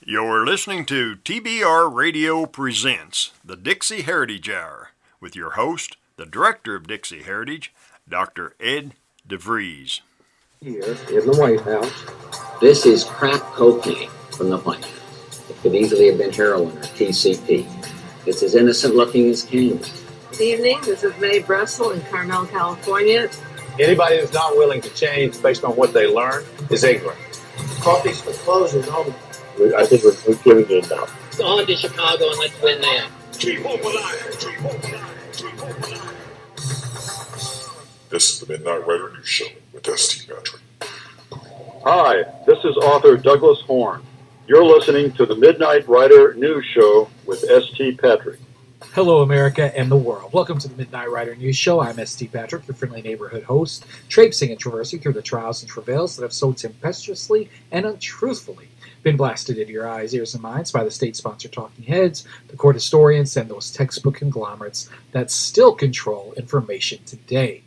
You're listening to TBR Radio Presents the Dixie Heritage Hour with your host, the Director of Dixie Heritage, Dr. Ed DeVries. Here in the White House. This is crack cocaine from the White House. It could easily have been heroin or TCP. It's as innocent looking as can be. Good evening. This is Mae Bressel in Carmel, California. Anybody that's not willing to change based on what they learn is ignorant. Coffee's for closers only. I think we're giving it enough. Go on to Chicago and let's win there. This is the Midnight Rider News Show with St. Patrick. Hi, this is author Douglas Horn. You're listening to the Midnight Rider News Show with St. Patrick. Hello, America and the world. Welcome to the Midnight Rider News Show. I'm St. Patrick, your friendly neighborhood host, traipsing and traversing through the trials and travails that have so tempestuously and untruthfully been blasted into your eyes, ears, and minds by the state-sponsored talking heads, the court historians, and those textbook conglomerates that still control information today.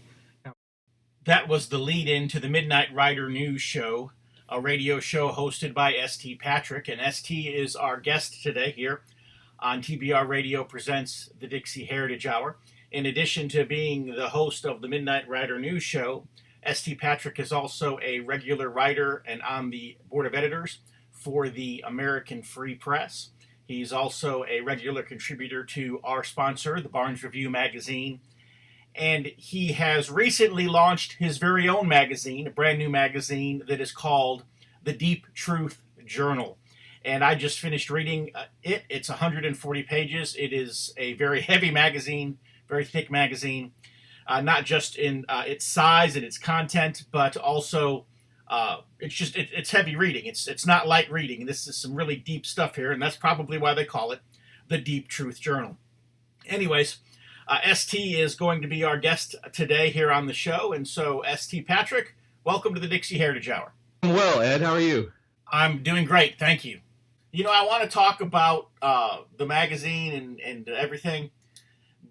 That was the lead-in to the Midnight Rider News Show, a radio show hosted by St. Patrick, and St. is our guest today here on TBR Radio Presents the Dixie Heritage Hour. In addition to being the host of the Midnight Rider News Show, St. Patrick is also a regular writer and on the board of editors for the American Free Press. He's also a regular contributor to our sponsor, the Barnes Review magazine. And he has recently launched his very own magazine, a brand new magazine that is called The Deep Truth Journal. And I just finished reading it. It's 140 pages. It is a very heavy magazine, very thick magazine, not just in its size and its content, but also it's heavy reading. It's not light reading. This is some really deep stuff here, and that's probably why they call it the Deep Truth Journal. Anyways, St. is going to be our guest today here on the show, and so St. Patrick, welcome to the Dixie Heritage Hour. I'm well, Ed. How are you? I'm doing great, thank you. You know, I want to talk about the magazine and everything,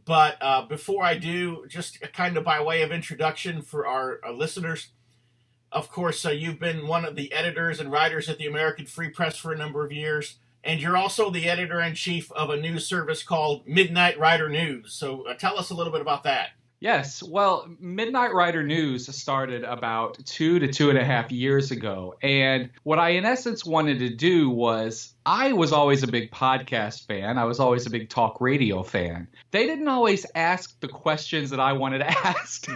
but before I do, just kind of by way of introduction for our listeners, of course, you've been one of the editors and writers at the American Free Press for a number of years, and you're also the editor-in-chief of a news service called Midnight Rider News. So tell us a little bit about that. Yes. Well, Midnight Rider News started about 2 to 2.5 years ago. And what I, in essence, wanted to do was, I was always a big podcast fan. I was always a big talk radio fan. They didn't always ask the questions that I wanted to ask.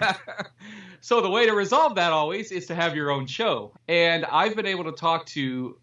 So the way to resolve that always is to have your own show. And I've been able to talk to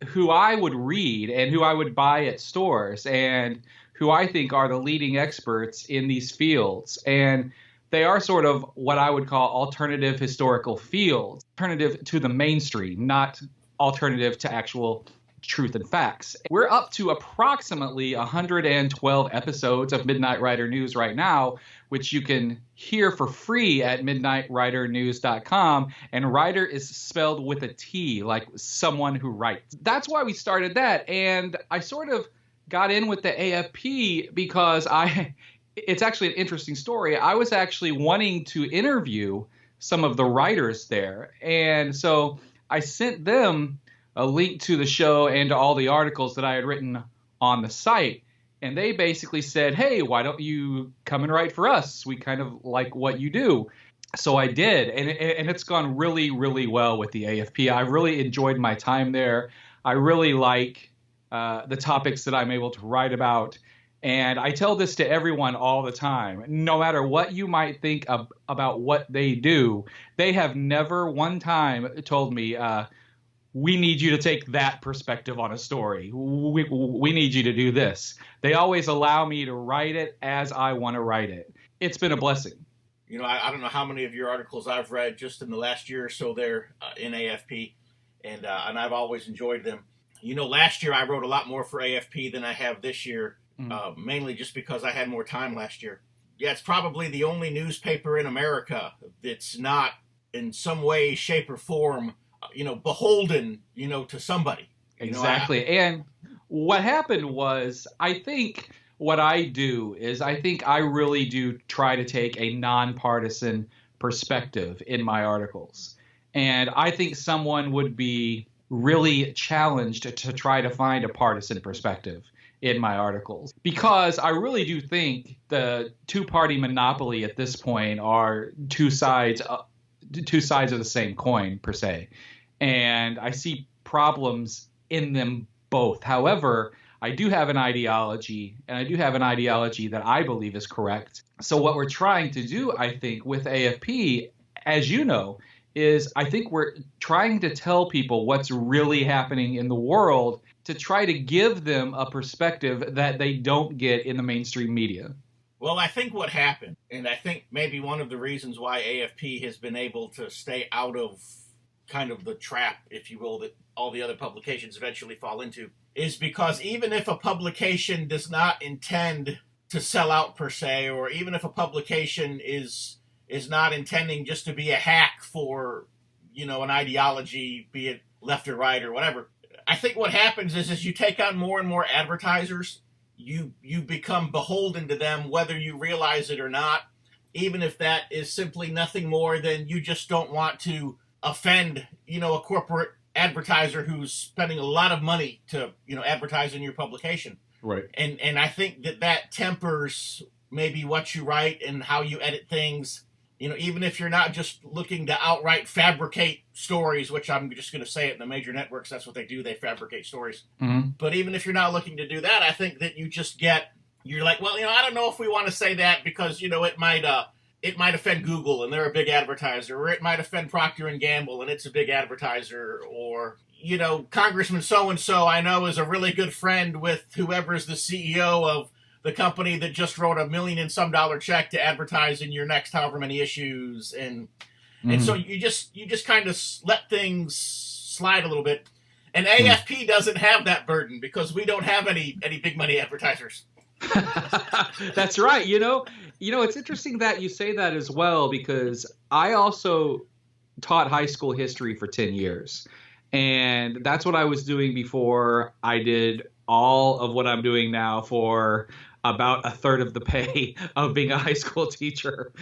who I would read and who I would buy at stores and who I think are the leading experts in these fields. And they are sort of what I would call alternative historical fields, alternative to the mainstream, not alternative to actual truth and facts. We're up to approximately 112 episodes of Midnight Rider News right now, which you can hear for free at midnightridernews.com. And writer is spelled with a T, like someone who writes. That's why we started that. And I sort of got in with the AFP because it's actually an interesting story. I was actually wanting to interview some of the writers there. And so I sent them a link to the show and to all the articles that I had written on the site. And they basically said, hey, why don't you come and write for us? We kind of like what you do. So I did. And it's gone really, really well with the AFP. I really enjoyed my time there. I really like the topics that I'm able to write about. And I tell this to everyone all the time. No matter what you might think about what they do, they have never one time told me, we need you to take that perspective on a story. We need you to do this. They always allow me to write it as I want to write it. It's been a blessing. You know, I don't know how many of your articles I've read just in the last year or so there in AFP, and I've always enjoyed them. You know, last year I wrote a lot more for AFP than I have this year, mainly just because I had more time last year. Yeah, it's probably the only newspaper in America that's not in some way, shape, or form beholden, to somebody. Exactly. And what happened was, I think what I do is I think I really do try to take a nonpartisan perspective in my articles. And I think someone would be really challenged to try to find a partisan perspective in my articles, because I really do think the two-party monopoly at this point are two sides of the same coin, per se. And I see problems in them both. However, I do have an ideology, and I do have an ideology that I believe is correct. So what we're trying to do, I think, with AFP, as you know, is I think we're trying to tell people what's really happening in the world to try to give them a perspective that they don't get in the mainstream media. Well, I think what happened, and I think maybe one of the reasons why AFP has been able to stay out of kind of the trap, if you will, that all the other publications eventually fall into, is because even if a publication does not intend to sell out per se, or even if a publication is not intending just to be a hack for, an ideology, be it left or right or whatever, I think what happens is as you take on more and more advertisers, you become beholden to them whether you realize it or not, even if that is simply nothing more than you just don't want to offend, a corporate advertiser who's spending a lot of money to, advertise in your publication. Right. And I think that tempers maybe what you write and how you edit things. Even if you're not just looking to outright fabricate stories, which I'm just going to say it in the major networks, that's what they do. They fabricate stories. Mm-hmm. But even if you're not looking to do that, I think that you're like, well, I don't know if we want to say that because, it might offend Google and they're a big advertiser, or it might offend Procter and Gamble and it's a big advertiser, or, Congressman so-and-so I know is a really good friend with whoever's the CEO of the company that just wrote $1 million and some dollar check to advertise in your next however many issues. And so you just kind of let things slide a little bit. And AFP doesn't have that burden because we don't have any big money advertisers. That's right. It's interesting that you say that as well, because I also taught high school history for 10 years. And that's what I was doing before I did all of what I'm doing now for about a third of the pay of being a high school teacher.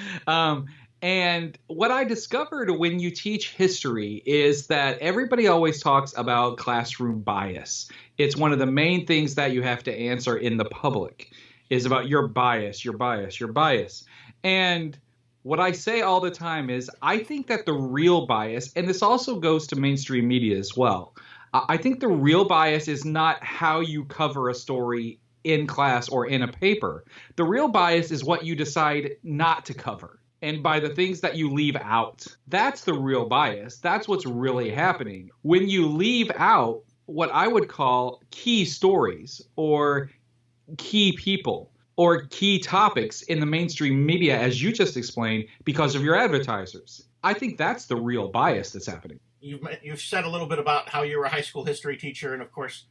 And what I discovered when you teach history is that everybody always talks about classroom bias. It's one of the main things that you have to answer in the public is about your bias, your bias, your bias. And what I say all the time is I think that the real bias, and this also goes to mainstream media as well, I think the real bias is not how you cover a story in class or in a paper. The real bias is what you decide not to cover. And by the things that you leave out, that's the real bias. That's what's really happening. When you leave out what I would call key stories or key people or key topics in the mainstream media, as you just explained, because of your advertisers, I think that's the real bias that's happening. You've said a little bit about how you were a high school history teacher, and of course,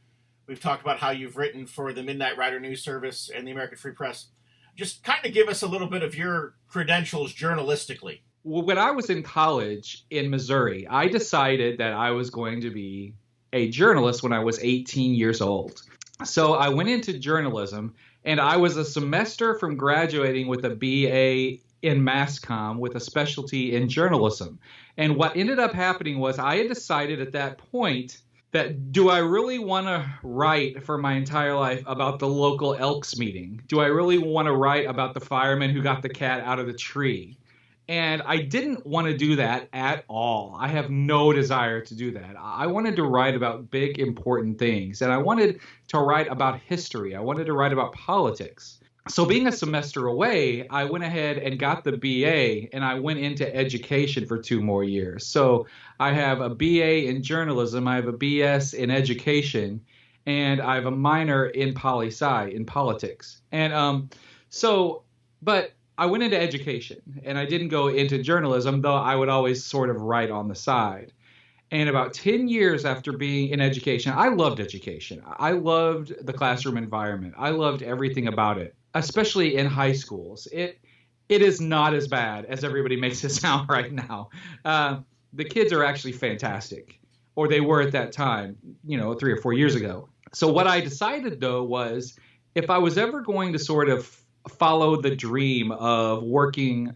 we've talked about how you've written for the Midnight Rider News Service and the American Free Press. Just kind of give us a little bit of your credentials journalistically. Well, when I was in college in Missouri, I decided that I was going to be a journalist when I was 18 years old. So I went into journalism, and I was a semester from graduating with a BA in mass comm with a specialty in journalism. And what ended up happening was I had decided at that point that do I really want to write for my entire life about the local Elks meeting? Do I really want to write about the fireman who got the cat out of the tree? And I didn't want to do that at all. I have no desire to do that. I wanted to write about big, important things. And I wanted to write about history. I wanted to write about politics. So being a semester away, I went ahead and got the BA, and I went into education for 2 more years. So I have a BA in journalism, I have a BS in education, and I have a minor in poli-sci, in politics. And but I went into education, and I didn't go into journalism, though I would always sort of write on the side. And about 10 years after being in education, I loved education. I loved the classroom environment. I loved everything about it, especially in high schools. It is not as bad as everybody makes it sound right now. The kids are actually fantastic, or they were at that time, 3 or 4 years ago. So what I decided, though, was if I was ever going to sort of follow the dream of working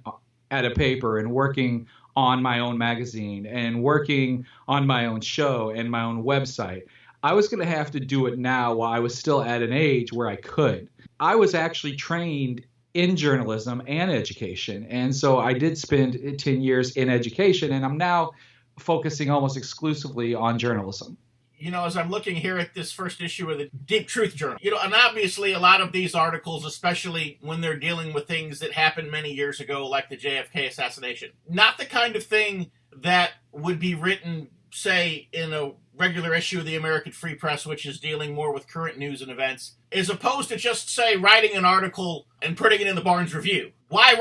at a paper and working on my own magazine and working on my own show and my own website, I was going to have to do it now while I was still at an age where I could. I was actually trained in journalism and education, and so I did spend 10 years in education, and I'm now focusing almost exclusively on journalism. As I'm looking here at this first issue of the Deep Truth Journal, and obviously a lot of these articles, especially when they're dealing with things that happened many years ago, like the JFK assassination, not the kind of thing that would be written, say, in a regular issue of the American Free Press, which is dealing more with current news and events, as opposed to just, say, writing an article and putting it in the Barnes Review. Why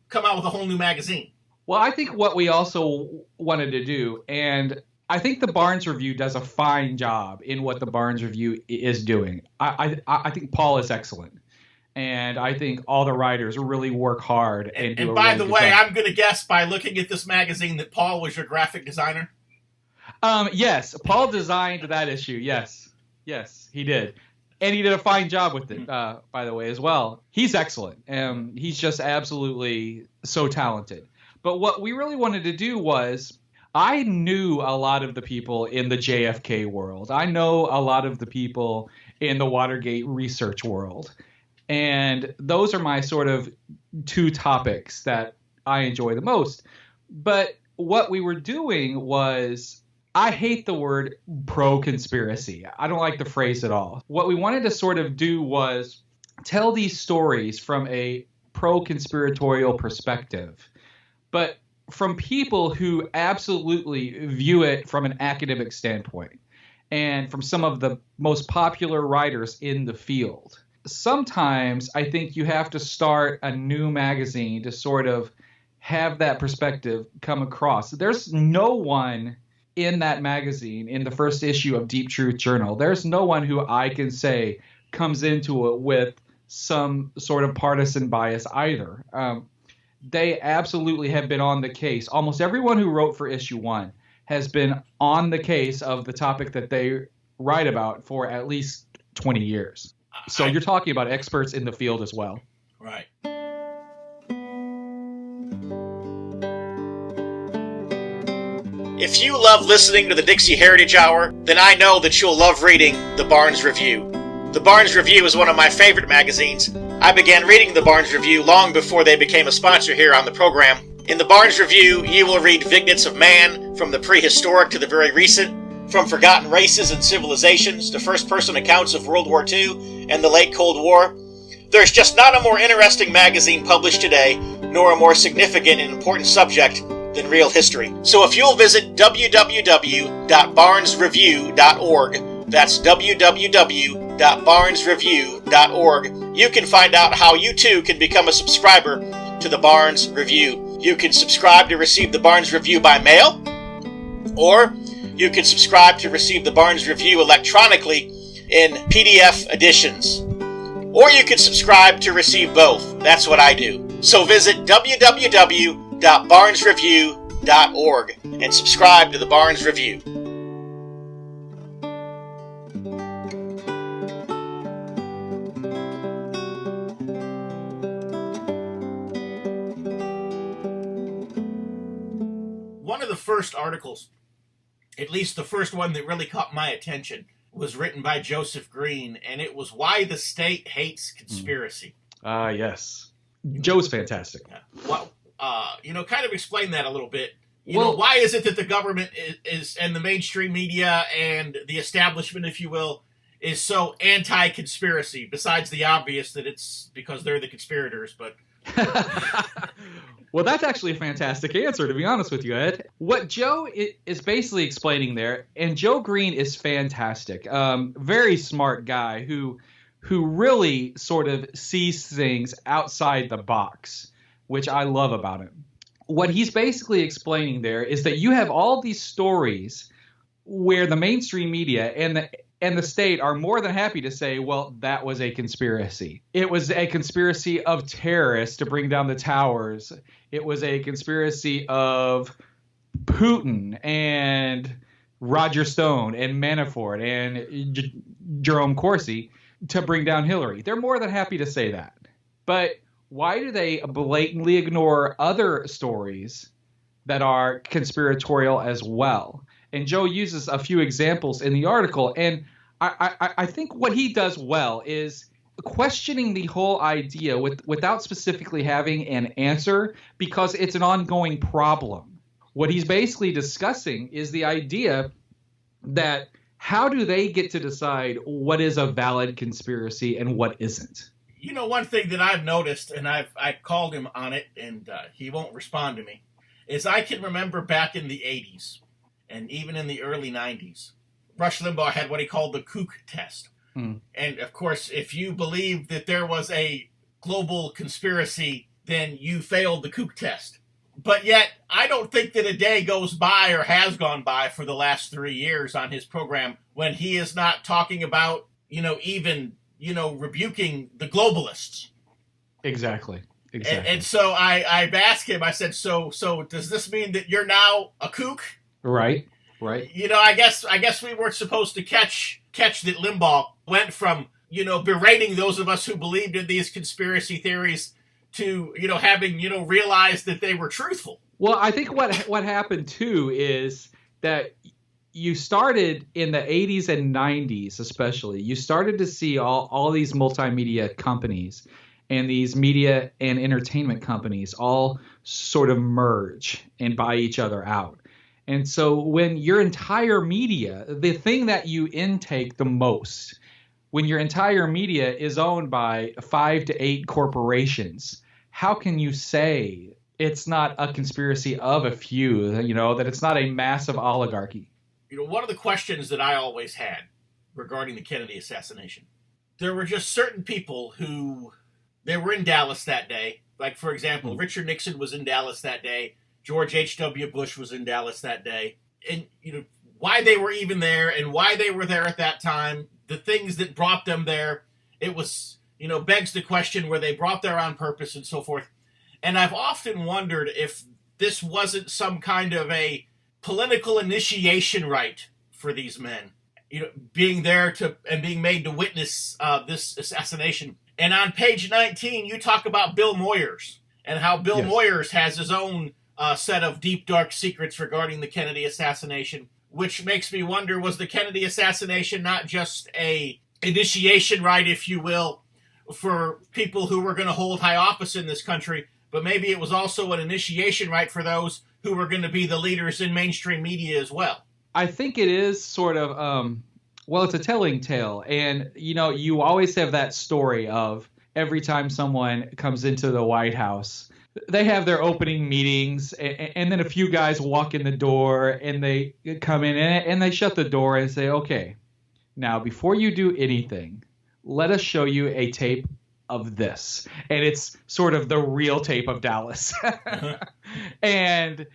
come out with a whole new magazine? Well, I think what we also wanted to do, and I think the Barnes Review does a fine job in what the Barnes Review is doing. I think Paul is excellent. And I think all the writers really work hard. And by the way, I'm going to guess by looking at this magazine that Paul was your graphic designer? Yes, Paul designed that issue. Yes, he did. And he did a fine job with it, by the way, as well. He's excellent. He's just absolutely so talented. But what we really wanted to do was, I knew a lot of the people in the JFK world. I know a lot of the people in the Watergate research world. And those are my sort of two topics that I enjoy the most. But what we were doing was, I hate the word pro-conspiracy. I don't like the phrase at all. What we wanted to sort of do was tell these stories from a pro-conspiratorial perspective, but from people who absolutely view it from an academic standpoint and from some of the most popular writers in the field. Sometimes I think you have to start a new magazine to sort of have that perspective come across. There's no one in that magazine, in the first issue of Deep Truth Journal, there's no one who I can say comes into it with some sort of partisan bias either. They absolutely have been on the case. Almost everyone who wrote for issue 1 has been on the case of the topic that they write about for at least 20 years. So you're talking about experts in the field as well. Right. If you love listening to the Dixie Heritage Hour, then I know that you'll love reading the Barnes Review. The Barnes Review is one of my favorite magazines. I began reading the Barnes Review long before they became a sponsor here on the program. In the Barnes Review, you will read vignettes of man, from the prehistoric to the very recent, from forgotten races and civilizations to first-person accounts of World War II and the late Cold War. There's just not a more interesting magazine published today, nor a more significant and important subject than real history. So if you'll visit www.barnesreview.org, that's www.barnesreview.org, you can find out how you too can become a subscriber to the Barnes Review. You can subscribe to receive the Barnes Review by mail, or you can subscribe to receive the Barnes Review electronically in PDF editions. Or you can subscribe to receive both. That's what I do. So visit www.barnesreview.org and subscribe to the Barnes Review. One of the first articles, at least the first one that really caught my attention, was written by Joseph Green, and it was Why the State Hates Conspiracy. Yes. Joe's fantastic. Well, kind of explain that a little bit. Why is it that the government is and the mainstream media and the establishment, if you will, is so anti-conspiracy, besides the obvious that it's because they're the conspirators, but... Well, that's actually a fantastic answer, to be honest with you, Ed. What Joe is basically explaining there, and Joe Green is fantastic, very smart guy who really sort of sees things outside the box, which I love about him. What he's basically explaining there is that you have all these stories where the mainstream media and the state are more than happy to say, well, that was a conspiracy. It was a conspiracy of terrorists to bring down the towers. It was a conspiracy of Putin and Roger Stone and Manafort and Jerome Corsi to bring down Hillary. They're more than happy to say that. But why do they blatantly ignore other stories that are conspiratorial as well? And Joe uses a few examples in the article, and I think what he does well is questioning the whole idea without specifically having an answer, because it's an ongoing problem. What he's basically discussing is the idea that how do they get to decide what is a valid conspiracy and what isn't? You know, one thing that I've noticed, and I called him on it, and he won't respond to me, is I can remember back in the 80s and even in the early 90s, Rush Limbaugh had what he called the kook test. And, of course, if you believed that there was a global conspiracy, then you failed the kook test. But yet, I don't think that a day goes by or has gone by for the last 3 years on his program when he is not talking about, even, rebuking the globalists. Exactly. And so I've asked him, I said, so does this mean that you're now a kook? Right. I guess we weren't supposed to catch that Limbaugh went from, berating those of us who believed in these conspiracy theories to, having, realized that they were truthful. Well, I think what happened too is that you started in the 80s and 90s, especially, you started to see all these multimedia companies and these media and entertainment companies all sort of merge and buy each other out. And so when your entire media, the thing that you intake the most, when your entire media is owned by 5 to 8 corporations, how can you say it's not a conspiracy of a few, that it's not a massive oligarchy? One of the questions that I always had regarding the Kennedy assassination, there were just certain people who, they were in Dallas that day. Like, for example, Richard Nixon was in Dallas that day. George H.W. Bush was in Dallas that day. And, why they were even there and why they were there at that time, the things that brought them there, it was, begs the question, were they brought there on purpose and so forth. And I've often wondered if this wasn't some kind of a political initiation rite for these men, being there and being made to witness this assassination. And on page 19, you talk about Bill Moyers and how Bill Moyers has his own set of deep, dark secrets regarding the Kennedy assassination, which makes me wonder, was the Kennedy assassination not just a initiation rite, if you will, for people who were going to hold high office in this country, but maybe it was also an initiation rite for those who were going to be the leaders in mainstream media as well? I think it is sort of, it's a telling tale. And, you always have that story of every time someone comes into the White House, they have their opening meetings, and then a few guys walk in the door, and they come in, and they shut the door and say, okay, now before you do anything, let us show you a tape of this. And it's sort of the real tape of Dallas. And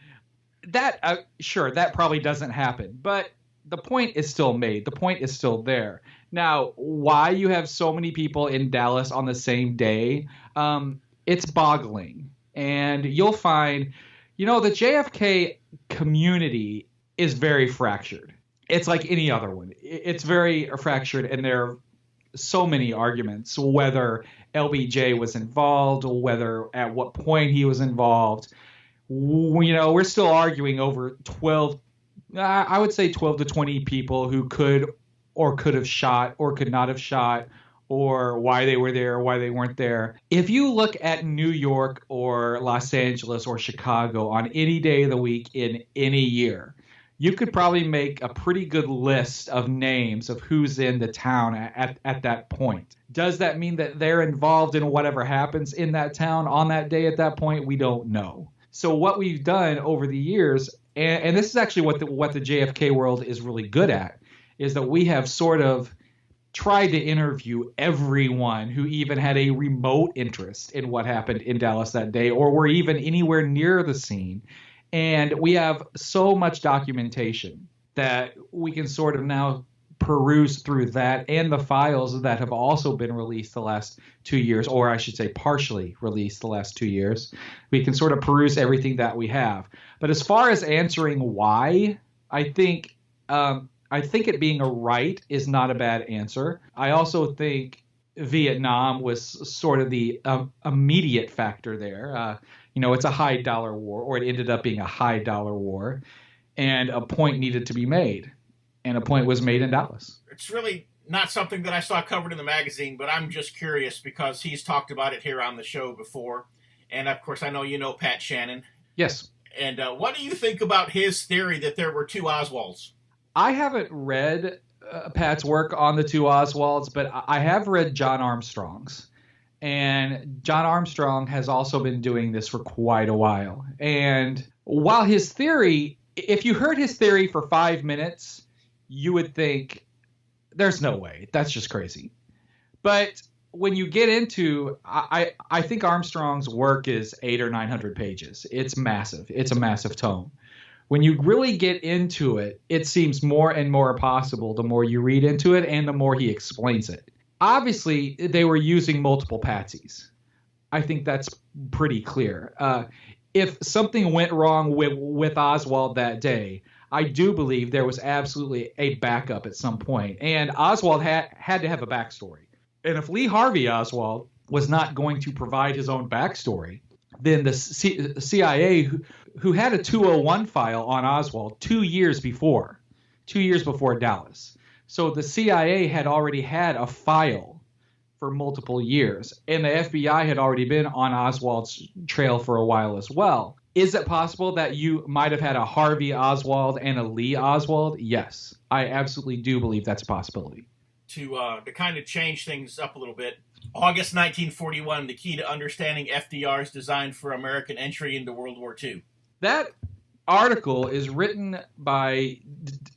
that, sure, that probably doesn't happen. But the point is still made. The point is still there. Now, why you have so many people in Dallas on the same day, it's boggling. And you'll find, the JFK community is very fractured. It's like any other one. It's very fractured, and there are so many arguments, whether LBJ was involved, or at what point he was involved. We're still arguing over 12 to 20 people who could have shot or could not have shot, or why they were there, or why they weren't there. If you look at New York or Los Angeles or Chicago on any day of the week in any year, you could probably make a pretty good list of names of who's in the town at that point. Does that mean that they're involved in whatever happens in that town on that day at that point? We don't know. So what we've done over the years, and this is actually what the JFK world is really good at, is that we have sort of tried to interview everyone who even had a remote interest in what happened in Dallas that day, or were even anywhere near the scene. And we have so much documentation that we can sort of now peruse through that and the files that have also been released the last 2 years, or I should say partially released the last 2 years. We can sort of peruse everything that we have. But as far as answering why, I think it being a right is not a bad answer. I also think Vietnam was sort of the immediate factor there. It's a high dollar war, or it ended up being a high dollar war, and a point needed to be made, and a point was made in Dallas. It's really not something that I saw covered in the magazine, but I'm just curious because he's talked about it here on the show before. And, of course, I know you know Pat Shannon. Yes. And what do you think about his theory that there were two Oswalds? I haven't read Pat's work on the two Oswalds, but I have read John Armstrong's. And John Armstrong has also been doing this for quite a while. And while his theory, if you heard his theory for 5 minutes, you would think, there's no way. That's just crazy. But when you get into, I think Armstrong's work is 800 or 900 pages. It's massive. It's a massive tome. When you really get into it, it seems more and more possible the more you read into it and the more he explains it. Obviously, they were using multiple patsies. I think that's pretty clear. If something went wrong with Oswald that day, I do believe there was absolutely a backup at some point. And Oswald had to have a backstory. And if Lee Harvey Oswald was not going to provide his own backstory, then the CIA, who had a 201 file on Oswald 2 years before Dallas. So the CIA had already had a file for multiple years, and the FBI had already been on Oswald's trail for a while as well. Is it possible that you might have had a Harvey Oswald and a Lee Oswald? Yes, I absolutely do believe that's a possibility. To kind of change things up a little bit, August 1941, the key to understanding FDR's design for American entry into World War II. That article is written by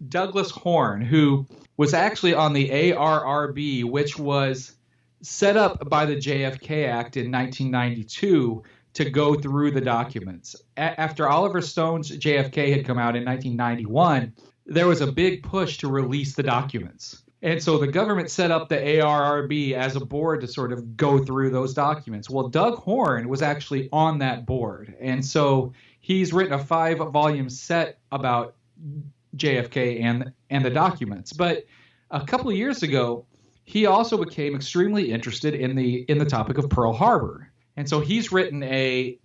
Douglas Horne, who was actually on the ARRB, which was set up by the JFK Act in 1992 to go through the documents. After Oliver Stone's JFK had come out in 1991, there was a big push to release the documents. And so the government set up the ARRB as a board to sort of go through those documents. Well, Doug Horne was actually on that board. And so he's written a 5-volume set about JFK and the documents. But a couple of years ago, he also became extremely interested in the topic of Pearl Harbor. And so he's written a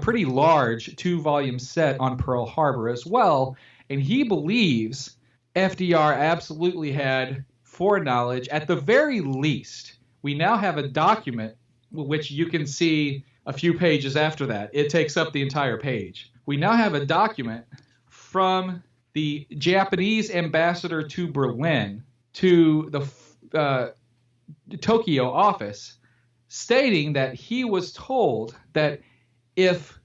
pretty large 2-volume set on Pearl Harbor as well. And he believes FDR absolutely had foreknowledge. At the very least, we now have a document which you can see a few pages after that. It takes up the entire page. We now have a document from the Japanese ambassador to Berlin to the Tokyo office, stating that he was told that if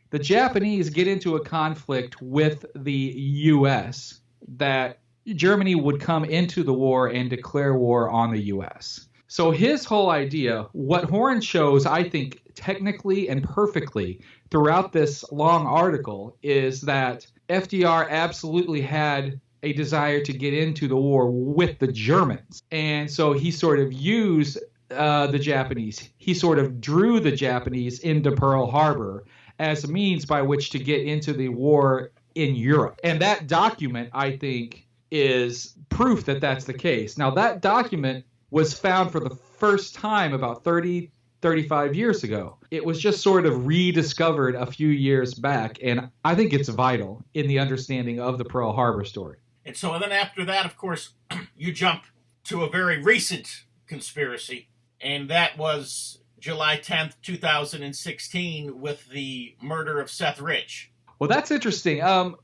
the Japanese get into a conflict with the U.S., that Germany would come into the war and declare war on the U.S. So his whole idea, what Horne shows, I think, technically and perfectly throughout this long article, is that FDR absolutely had a desire to get into the war with the Germans. And so he sort of used the Japanese. He sort of drew the Japanese into Pearl Harbor as a means by which to get into the war in Europe. And that document, I think, is proof that that's the case. Now, that document was found for the first time about 35 years ago. It was just sort of rediscovered a few years back, and I think it's vital in the understanding of the Pearl Harbor story. And so then after that, of course, you jump to a very recent conspiracy, and that was July 10th, 2016, with the murder of Seth Rich. Well, that's interesting.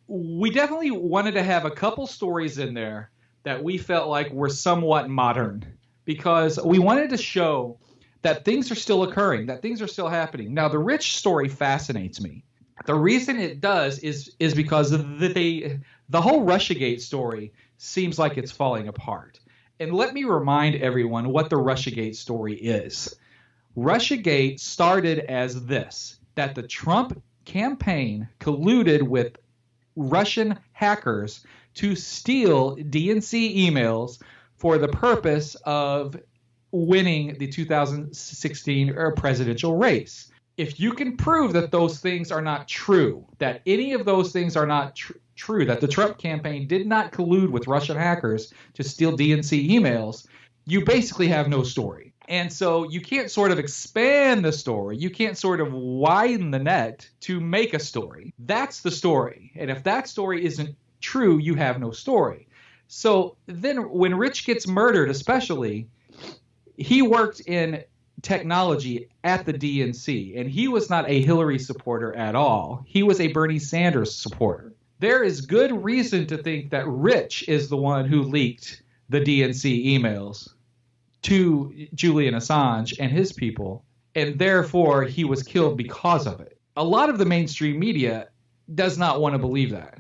We definitely wanted to have a couple stories in there that we felt like were somewhat modern, because we wanted to show that things are still occurring, that things are still happening. Now, the Rich story fascinates me. The reason it does is because the whole Russiagate story seems like it's falling apart. And let me remind everyone what the Russiagate story is. Russiagate started as this, that the Trump campaign colluded with Russian hackers to steal DNC emails for the purpose of winning the 2016 presidential race. If you can prove that those things are not true, that any of those things are not true, that the Trump campaign did not collude with Russian hackers to steal DNC emails, you basically have no story. And so you can't sort of expand the story. You can't sort of widen the net to make a story. That's the story. And if that story isn't true, you have no story. So then when Rich gets murdered, especially, he worked in technology at the DNC, and he was not a Hillary supporter at all. He was a Bernie Sanders supporter. There is good reason to think that Rich is the one who leaked the DNC emails to Julian Assange and his people, and therefore he was killed because of it. A lot of the mainstream media does not want to believe that.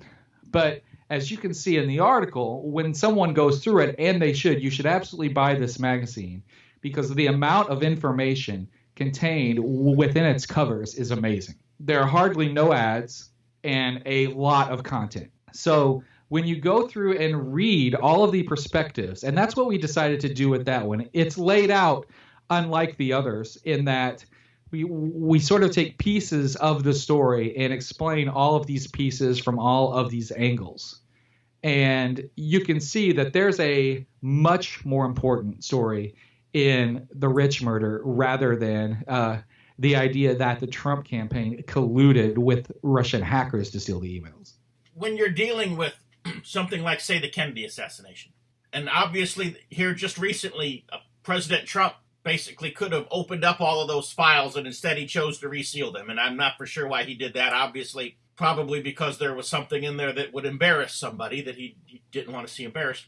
But as you can see in the article, when someone goes through it, and they should, you should absolutely buy this magazine, because the amount of information contained within its covers is amazing. There are hardly no ads and a lot of content. So when you go through and read all of the perspectives, and that's what we decided to do with that one, it's laid out unlike the others in that we sort of take pieces of the story and explain all of these pieces from all of these angles. And you can see that there's a much more important story in the Rich murder rather than the idea that the Trump campaign colluded with Russian hackers to steal the emails. When you're dealing with something like, say, the Kennedy assassination, and obviously here just recently, President Trump basically could have opened up all of those files, and instead he chose to reseal them. And I'm not for sure why he did that. Obviously, probably because there was something in there that would embarrass somebody that he didn't want to see embarrassed.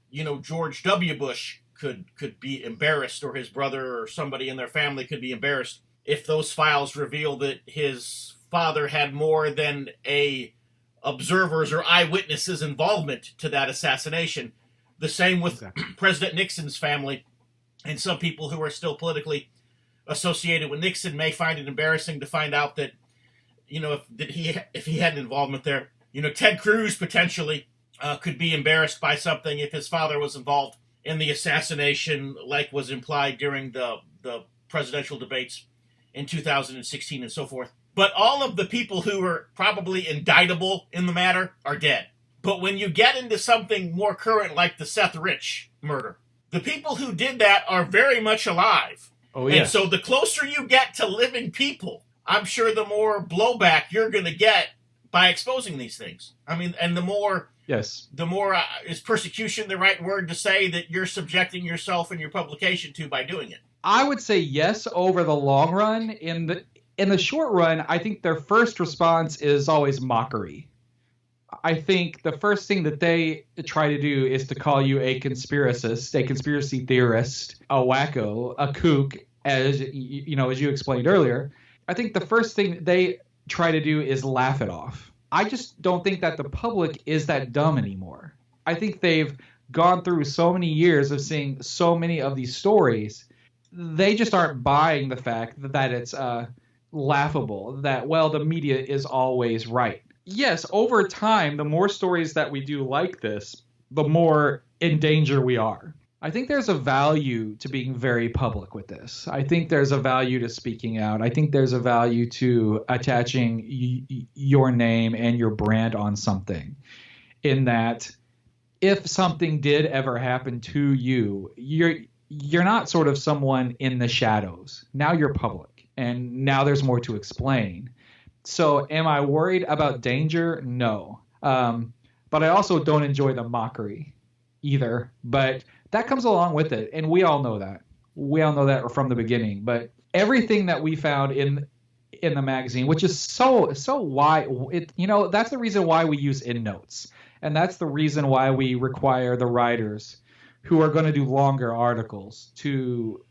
You know, George W. Bush could be embarrassed, or his brother or somebody in their family could be embarrassed if those files reveal that his father had more than a observers or eyewitnesses involvement to that assassination. The same with President Nixon's family, and some people who are still politically associated with Nixon may find it embarrassing to find out that, you know, if he had an involvement there. You know, Ted Cruz potentially could be embarrassed by something if his father was involved in the assassination, like was implied during the presidential debates in 2016 and so forth. But all of the people who are probably indictable in the matter are dead. But when you get into something more current like the Seth Rich murder, the people who did that are very much alive. Oh, yeah. And so the closer you get to living people, I'm sure the more blowback you're going to get by exposing these things. I mean, and the more... Yes. The more, is persecution the right word to say that you're subjecting yourself and your publication to by doing it? I would say yes over the long run. In the short run, I think their first response is always mockery. I think the first thing that they try to do is to call you a conspiracist, a conspiracy theorist, a wacko, a kook, as you explained earlier. I think the first thing they try to do is laugh it off. I just don't think that the public is that dumb anymore. I think they've gone through so many years of seeing so many of these stories. They just aren't buying the fact that it's laughable, that, well, the media is always right. Yes, over time, the more stories that we do like this, the more in danger we are. I think there's a value to being very public with this. I think there's a value to speaking out. I think there's a value to attaching your name and your brand on something, in that if something did ever happen to you, you're not sort of someone in the shadows. Now you're public, and now there's more to explain. So am I worried about danger? No. But I also don't enjoy the mockery either. But that comes along with it, and we all know that. We all know that from the beginning. But everything that we found in the magazine, which is so why it, that's the reason why we use endnotes, and that's the reason why we require the writers who are going to do longer articles to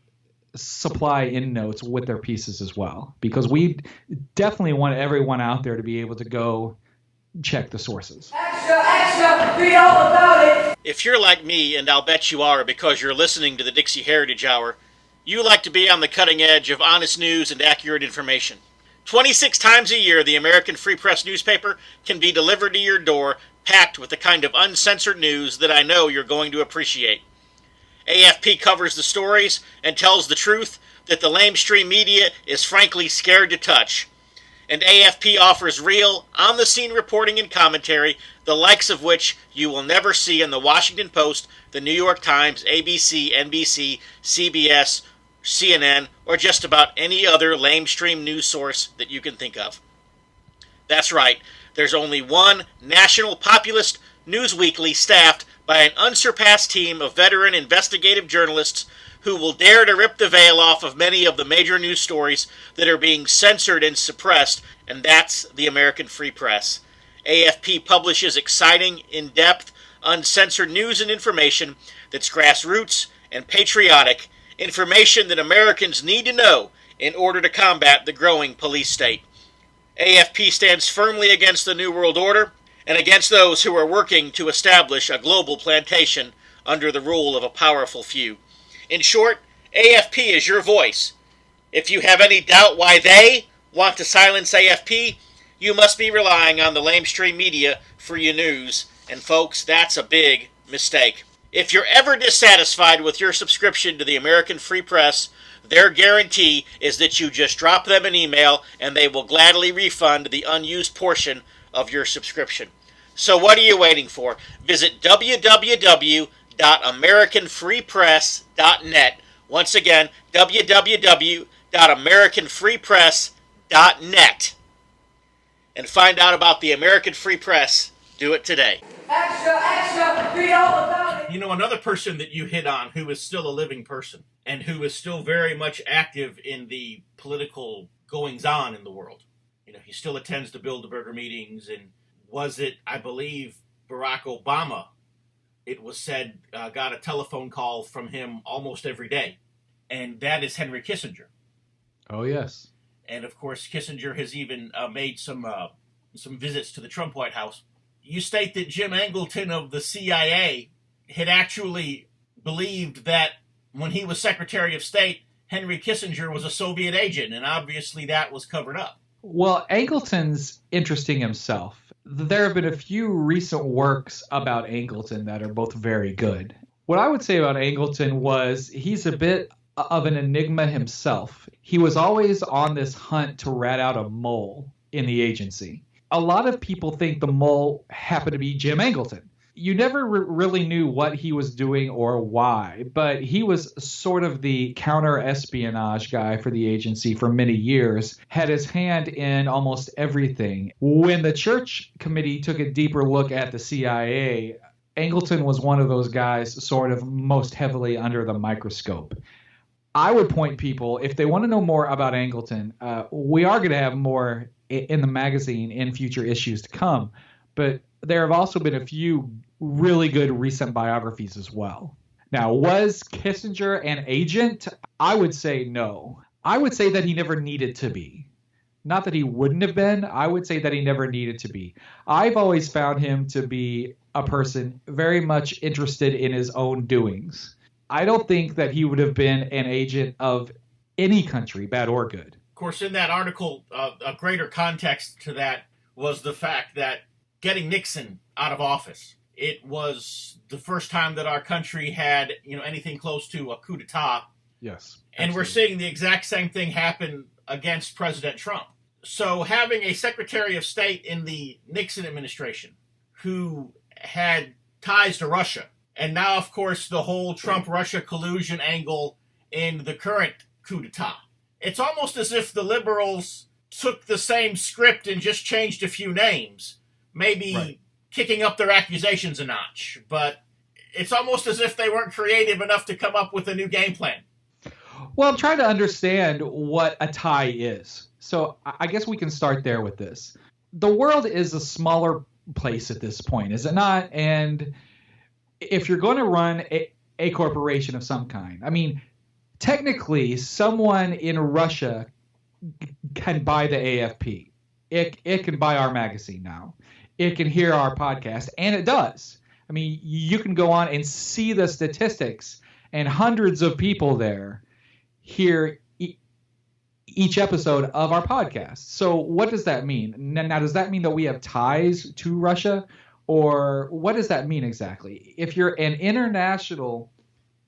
supply endnotes with their pieces as well, because we definitely want everyone out there to be able to go check the sources. Extra, read all about it. If you're like me, and I'll bet you are because you're listening to the Dixie Heritage Hour, you like to be on the cutting edge of honest news and accurate information. 26 times a year, the American Free Press newspaper can be delivered to your door, packed with the kind of uncensored news that I know you're going to appreciate. AFP covers the stories and tells the truth that the lamestream media is frankly scared to touch. And AFP offers real, on-the-scene reporting and commentary, the likes of which you will never see in the Washington Post, the New York Times, ABC, NBC, CBS, CNN, or just about any other lamestream news source that you can think of. That's right, there's only one national populist news weekly staffed by an unsurpassed team of veteran investigative journalists who will dare to rip the veil off of many of the major news stories that are being censored and suppressed, and that's the American Free Press. AFP publishes exciting, in-depth, uncensored news and information that's grassroots and patriotic, information that Americans need to know in order to combat the growing police state. AFP stands firmly against the New World Order and against those who are working to establish a global plantation under the rule of a powerful few. In short, AFP is your voice. If you have any doubt why they want to silence AFP, you must be relying on the lamestream media for your news, and folks, that's a big mistake. If you're ever dissatisfied with your subscription to the American Free Press, their guarantee is that you just drop them an email and they will gladly refund the unused portion of your subscription. So what are you waiting for? Visit www.americanfreepress.net. Once again, www.americanfreepress.net. And find out about the American Free Press. Do it today. Extra, extra, read all about it. You know, another person that you hit on who is still a living person and who is still very much active in the political goings-on in the world. You know, he still attends the Bilderberger meetings, and was it, I believe, Barack Obama, it was said, got a telephone call from him almost every day. And that is Henry Kissinger. Oh, yes. And, of course, Kissinger has even made some visits to the Trump White House. You state that Jim Angleton of the CIA had actually believed that when he was Secretary of State, Henry Kissinger was a Soviet agent, and obviously that was covered up. Well, Angleton's interesting himself. There have been a few recent works about Angleton that are both very good. What I would say about Angleton was he's a bit of an enigma himself. He was always on this hunt to rat out a mole in the agency. A lot of people think the mole happened to be Jim Angleton. You never really knew what he was doing or why, but he was sort of the counter-espionage guy for the agency for many years, had his hand in almost everything. When the Church Committee took a deeper look at the CIA, Angleton was one of those guys sort of most heavily under the microscope. I would point people, if they want to know more about Angleton, we are going to have more in the magazine in future issues to come, but there have also been a few really good recent biographies as well. Now, was Kissinger an agent? I would say no. I would say that he never needed to be. Not that he wouldn't have been. I would say that he never needed to be. I've always found him to be a person very much interested in his own doings. I don't think that he would have been an agent of any country, bad or good. Of course, in that article, a greater context to that was the fact that getting Nixon out of office, it was the first time that our country had, anything close to a coup d'etat. Yes. And we're seeing the exact same thing happen against President Trump. So having a Secretary of State in the Nixon administration who had ties to Russia, and now, of course, the whole Trump-Russia collusion angle in the current coup d'etat. It's almost as if the liberals took the same script and just changed a few names, maybe kicking up their accusations a notch. But it's almost as if they weren't creative enough to come up with a new game plan. Well, I'm trying to understand what a tie is. So I guess we can start there with this. The world is a smaller place at this point, is it not? And if you're going to run a corporation of some kind, I mean, technically, someone in Russia can buy the AFP. It can buy our magazine now. It can hear our podcast, and it does. I mean, you can go on and see the statistics, and hundreds of people there hear each episode of our podcast. So what does that mean? Now, does that mean that we have ties to Russia? Or what does that mean exactly? If you're an international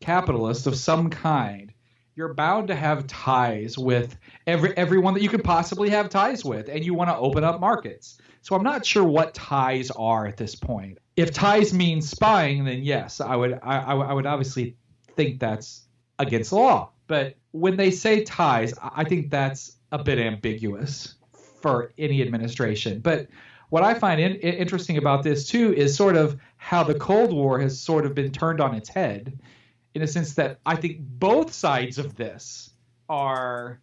capitalist of some kind, you're bound to have ties with everyone that you could possibly have ties with, and you want to open up markets. So I'm not sure what ties are at this point. If ties mean spying, then yes, I would obviously think that's against the law. But when they say ties, I think that's a bit ambiguous for any administration. But what I find interesting about this, too, is sort of how the Cold War has sort of been turned on its head, in a sense that I think both sides of this are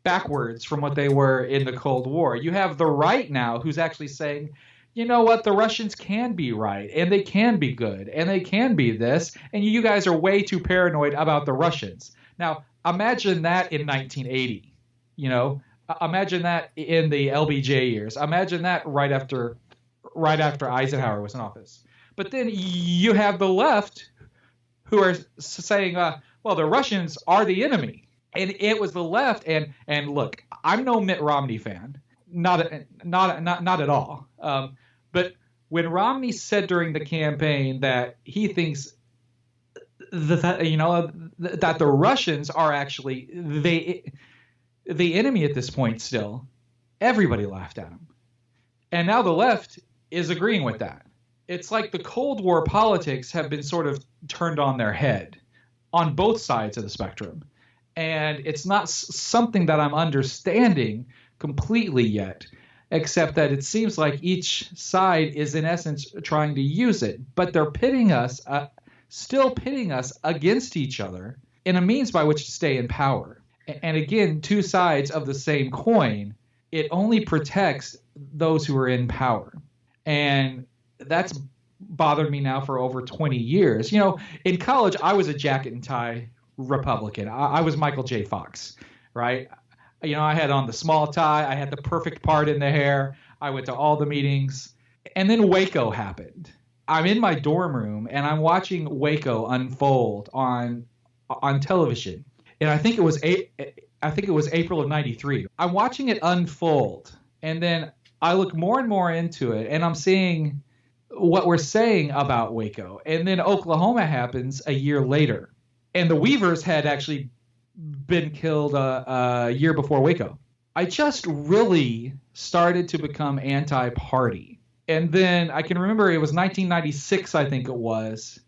backwards from what they were in the Cold War. You have the right now who's actually saying, you know what, the Russians can be right, and they can be good, and they can be this, and you guys are way too paranoid about the Russians. Now, imagine that in 1980, imagine that in the LBJ years. Imagine that right after Eisenhower was in office. But then you have the left who are saying, well, the Russians are the enemy. And it was the left. And look, I'm no Mitt Romney fan, not at all. But when Romney said during the campaign that he thinks that the Russians are actually the enemy at this point still, everybody laughed at him. And now the left is agreeing with that. It's like the Cold War politics have been sort of turned on their head on both sides of the spectrum. And it's not something that I'm understanding completely yet, except that it seems like each side is in essence trying to use it. But they're still pitting us against each other in a means by which to stay in power. And again, two sides of the same coin, it only protects those who are in power. And that's bothered me now for over 20 years. In college, I was a jacket and tie Republican. I was Michael J. Fox, right? I had on the small tie. I had the perfect part in the hair. I went to all the meetings. And then Waco happened. I'm in my dorm room, and I'm watching Waco unfold on television. And I think it was April of '93. I'm watching it unfold, and then I look more and more into it, and I'm seeing what we're saying about Waco. And then Oklahoma happens a year later, and the Weavers had actually been killed a year before Waco. I just really started to become anti-party. And then I can remember it was 1996, I think it was,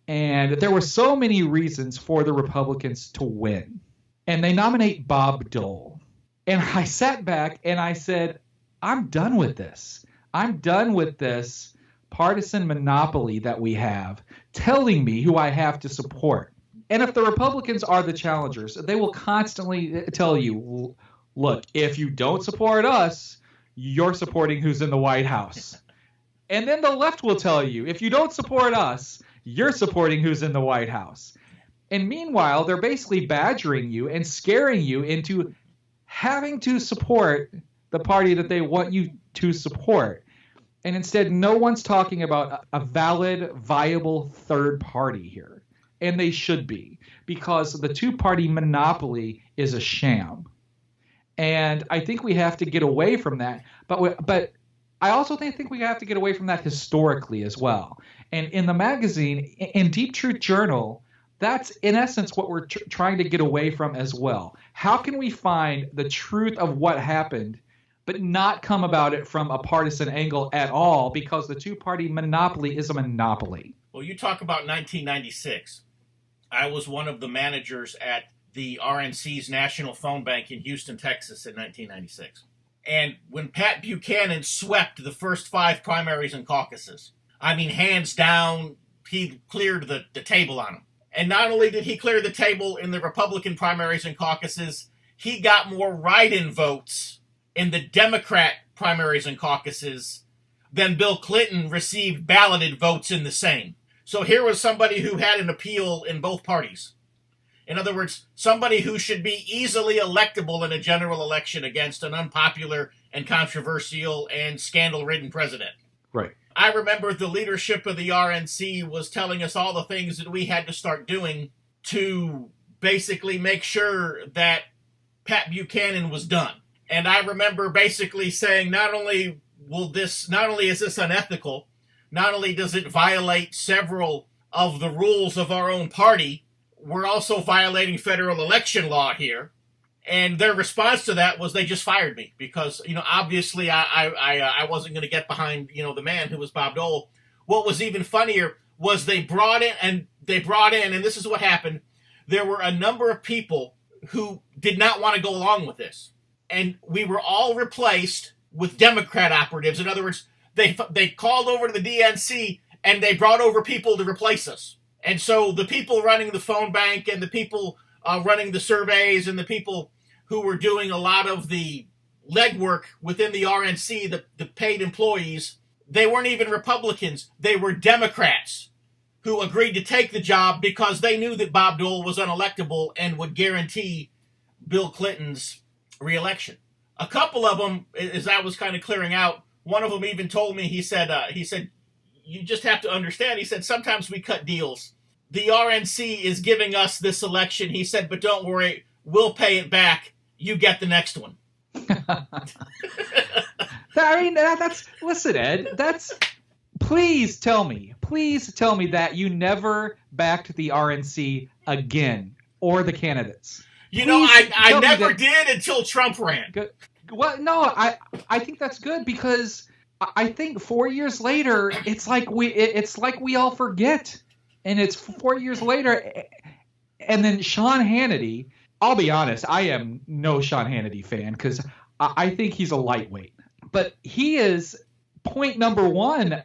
and there were so many reasons for the Republicans to win. And they nominate Bob Dole. And I sat back and I said, I'm done with this. I'm done with this partisan monopoly that we have telling me who I have to support. And if the Republicans are the challengers, they will constantly tell you, look, if you don't support us, you're supporting who's in the White House. And then the left will tell you, if you don't support us, you're supporting who's in the White House. And meanwhile, they're basically badgering you and scaring you into having to support the party that they want you to support. And instead, no one's talking about a valid, viable third party here. And they should be, because the two-party monopoly is a sham. And I think we have to get away from that. But I also think we have to get away from that historically as well. And in the magazine, in Deep Truth Journal, that's in essence what we're trying to get away from as well. How can we find the truth of what happened, but not come about it from a partisan angle at all, because the two-party monopoly is a monopoly? Well, you talk about 1996. I was one of the managers at the RNC's National Phone Bank in Houston, Texas in 1996. And when Pat Buchanan swept the first 5 primaries and caucuses, I mean, hands down, he cleared the table on them. And not only did he clear the table in the Republican primaries and caucuses, he got more write-in votes in the Democrat primaries and caucuses than Bill Clinton received balloted votes in the same. So here was somebody who had an appeal in both parties. In other words, somebody who should be easily electable in a general election against an unpopular and controversial and scandal-ridden president. Right. I remember the leadership of the RNC was telling us all the things that we had to start doing to basically make sure that Pat Buchanan was done. And I remember basically saying, not only is this unethical, not only does it violate several of the rules of our own party, we're also violating federal election law here. And their response to that was they just fired me because, obviously I wasn't going to get behind, the man who was Bob Dole. What was even funnier was they brought in, and this is what happened. there were a number of people who did not want to go along with this. And we were all replaced with Democrat operatives. In other words, they called over to the DNC and they brought over people to replace us. And so the people running the phone bank and the people running the surveys and the people who were doing a lot of the legwork within the RNC, the paid employees, they weren't even Republicans. They were Democrats who agreed to take the job because they knew that Bob Dole was unelectable and would guarantee Bill Clinton's reelection. A couple of them, as I was kind of clearing out, one of them even told me, he said, you just have to understand, he said, sometimes we cut deals. The RNC is giving us this election, he said, but don't worry, we'll pay it back. You get the next one. I mean, listen, Ed, please tell me that you never backed the RNC again or the candidates. I never did until Trump ran. Good. Well, no, I think that's good because I think 4 years later, it's like we all forget, and it's 4 years later, and then Sean Hannity. I'll be honest, I am no Sean Hannity fan because I think he's a lightweight, but he is point number one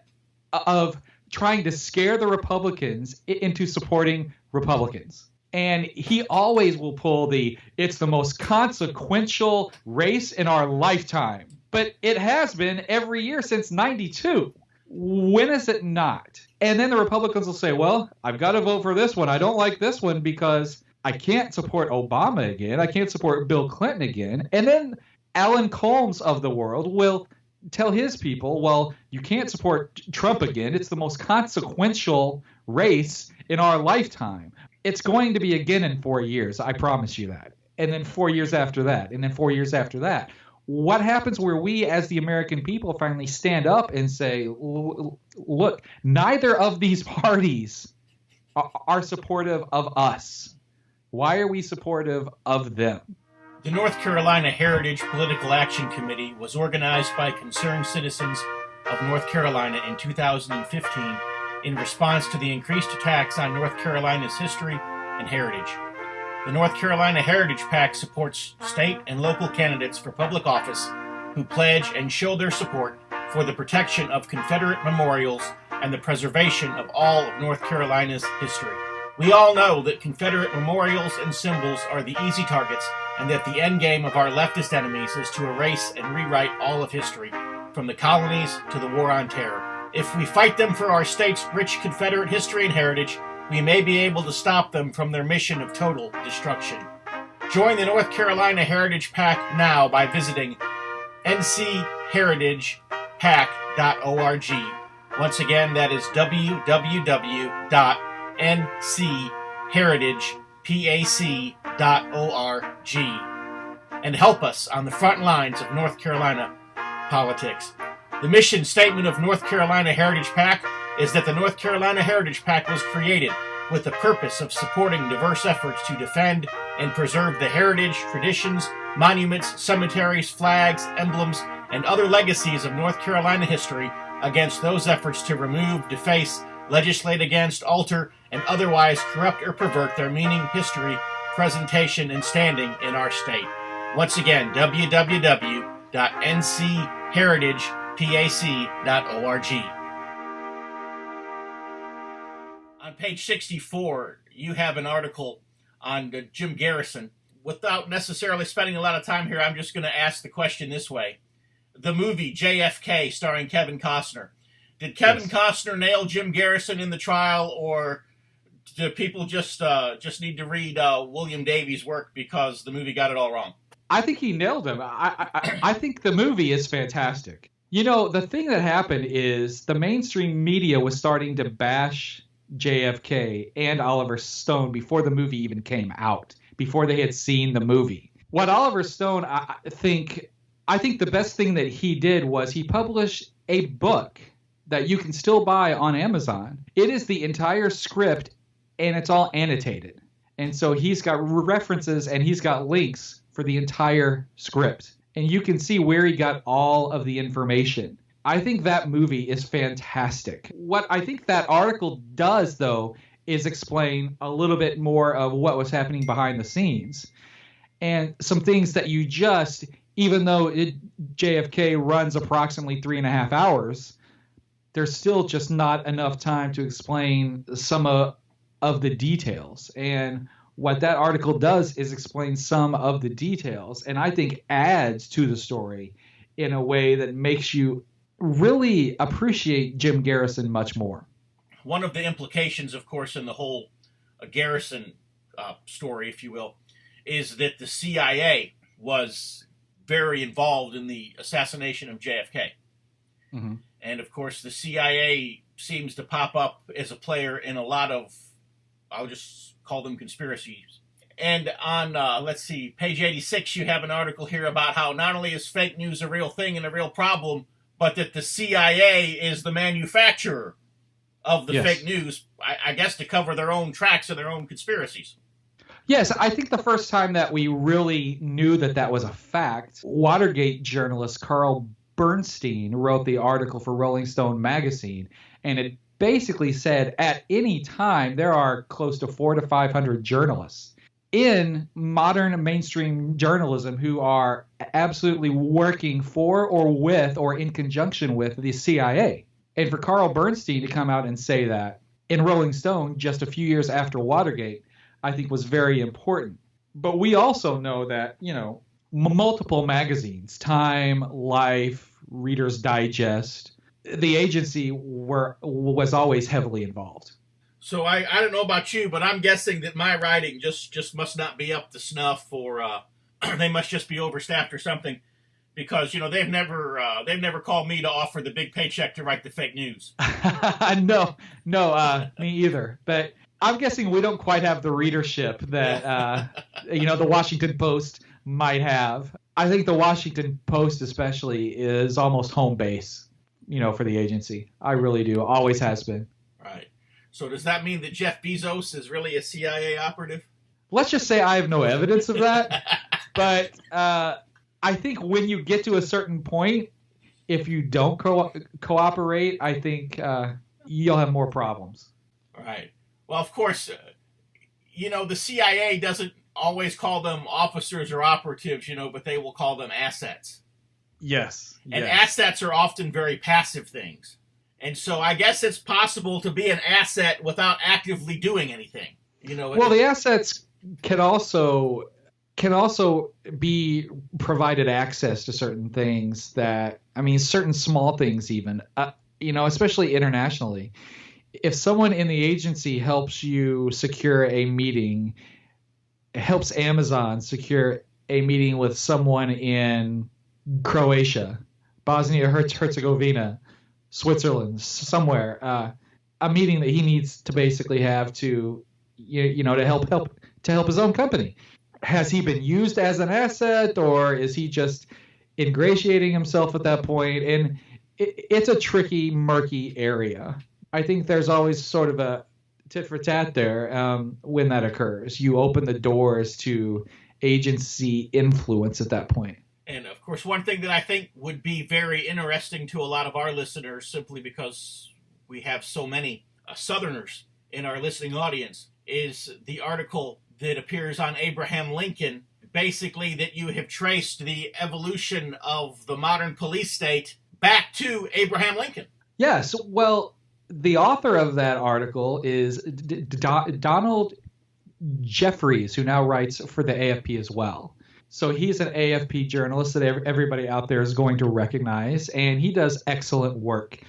of trying to scare the Republicans into supporting Republicans. And he always will pull it's the most consequential race in our lifetime. But it has been every year since 92. When is it not? And then the Republicans will say, well, I've got to vote for this one. I don't like this one because I can't support Obama again. I can't support Bill Clinton again. And then Alan Colmes of the world will tell his people, well, you can't support Trump again. It's the most consequential race in our lifetime. It's going to be again in 4 years. I promise you that. And then 4 years after that. And then 4 years after that. What happens where we as the American people finally stand up and say, look, neither of these parties are supportive of us. Why are we supportive of them? The North Carolina Heritage Political Action Committee was organized by concerned citizens of North Carolina in 2015 in response to the increased attacks on North Carolina's history and heritage. The North Carolina Heritage PAC supports state and local candidates for public office who pledge and show their support for the protection of Confederate memorials and the preservation of all of North Carolina's history. We all know that Confederate memorials and symbols are the easy targets and that the end game of our leftist enemies is to erase and rewrite all of history, from the colonies to the War on Terror. If we fight them for our state's rich Confederate history and heritage, we may be able to stop them from their mission of total destruction. Join the North Carolina Heritage PAC now by visiting ncheritagepac.org. Once again, that is www.ncheritagepac.org. And help us on the front lines of North Carolina politics. The mission statement of North Carolina Heritage PAC is that the North Carolina Heritage PAC was created with the purpose of supporting diverse efforts to defend and preserve the heritage, traditions, monuments, cemeteries, flags, emblems, and other legacies of North Carolina history against those efforts to remove, deface, legislate against, alter, and otherwise corrupt or pervert their meaning, history, presentation, and standing in our state. Once again, www.ncheritagepac.org. On page 64, you have an article on Jim Garrison. Without necessarily spending a lot of time here, I'm just going to ask the question this way. The movie JFK starring Kevin Costner. Did Kevin Costner nail Jim Garrison in the trial, or do people just need to read William Davies' work because the movie got it all wrong? I think he nailed him. I think the movie is fantastic. You know, the thing that happened is the mainstream media was starting to bash JFK and Oliver Stone before the movie even came out, before they had seen the movie. What Oliver Stone, I think the best thing that he did was he published a book that you can still buy on Amazon. It is the entire script, and it's all annotated. And so he's got references and he's got links for the entire script. And you can see where he got all of the information. I think that movie is fantastic. What I think that article does, though, is explain a little bit more of what was happening behind the scenes. And some things that you just, even though JFK runs approximately 3.5 hours, there's still just not enough time to explain some of the details. And what that article does is explain some of the details, and I think adds to the story in a way that makes you really appreciate Jim Garrison much more. One of the implications, of course, in the whole Garrison story, if you will, is that the CIA was very involved in the assassination of JFK. Mm-hmm. And, of course, the CIA seems to pop up as a player in a lot of, I'll just call them conspiracies. And on, let's see, page 86, you have an article here about how not only is fake news a real thing and a real problem, but that the CIA is the manufacturer of the fake news, I guess, to cover their own tracks and their own conspiracies. Yes, I think the first time that we really knew that that was a fact, Watergate journalist Carl Bernstein wrote the article for Rolling Stone magazine, and it basically said at any time there are close to 400 to 500 journalists in modern mainstream journalism who are absolutely working for or with or in conjunction with the CIA. And for Carl Bernstein to come out and say that in Rolling Stone just a few years after Watergate, I think was very important. But we also know that, you know, multiple magazines, Time, Life, Reader's Digest, the agency was always heavily involved. So I don't know about you, but I'm guessing that my writing just must not be up to snuff, or they must just be overstaffed or something, because, you know, they've never called me to offer the big paycheck to write the fake news. No, me either. But I'm guessing we don't quite have the readership that you know, the Washington Post might have. I think the Washington Post especially is almost home base, you know, for the agency. I really do. Always has been. Right. So does that mean that Jeff Bezos is really a CIA operative? Let's just say I have no evidence of that. But I think when you get to a certain point, if you don't cooperate, I think you'll have more problems. Right. Well, of course, you know, the CIA doesn't always call them officers or operatives, you know, but they will call them assets. Yes. And assets are often very passive things. And so I guess it's possible to be an asset without actively doing anything. You know. Well, the assets can also be provided access to certain things that, I mean, certain small things even, you know, especially internationally. If someone in the agency helps you secure a meeting, helps Amazon secure a meeting with someone in Croatia, Bosnia-Herzegovina, Switzerland, somewhere, a meeting that he needs to basically have to, you know, to help his own company. Has he been used as an asset, or is he just ingratiating himself at that point? And it's a tricky, murky area. I think there's always sort of a tit for tat there when that occurs. You open the doors to agency influence at that point. And, of course, one thing that I think would be very interesting to a lot of our listeners, simply because we have so many Southerners in our listening audience, is the article that appears on Abraham Lincoln, basically that you have traced the evolution of the modern police state back to Abraham Lincoln. Yes, well, the author of that article is Donald Jeffries, who now writes for the AFP as well. So he's an AFP journalist that everybody out there is going to recognize, and he does excellent work.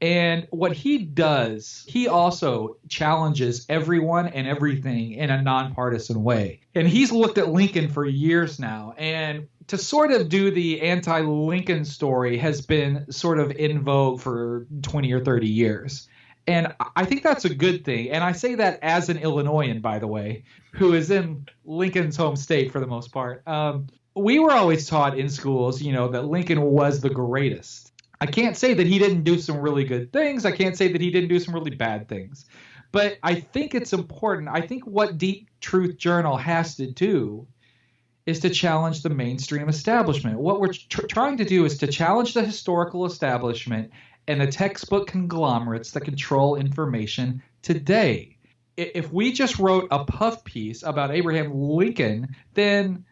And what he does, he also challenges everyone and everything in a nonpartisan way. And he's looked at Lincoln for years now, and to sort of do the anti-Lincoln story has been sort of in vogue for 20 or 30 years. And I think that's a good thing. And I say that as an Illinoisan, by the way, who is in Lincoln's home state for the most part. We were always taught in schools, you know, that Lincoln was the greatest. I can't say that he didn't do some really good things. I can't say that he didn't do some really bad things. But I think it's important. I think what Deep Truth Journal has to do is to challenge the mainstream establishment. What we're trying to do is to challenge the historical establishment and the textbook conglomerates that control information today. if we just wrote a puff piece about Abraham Lincoln, then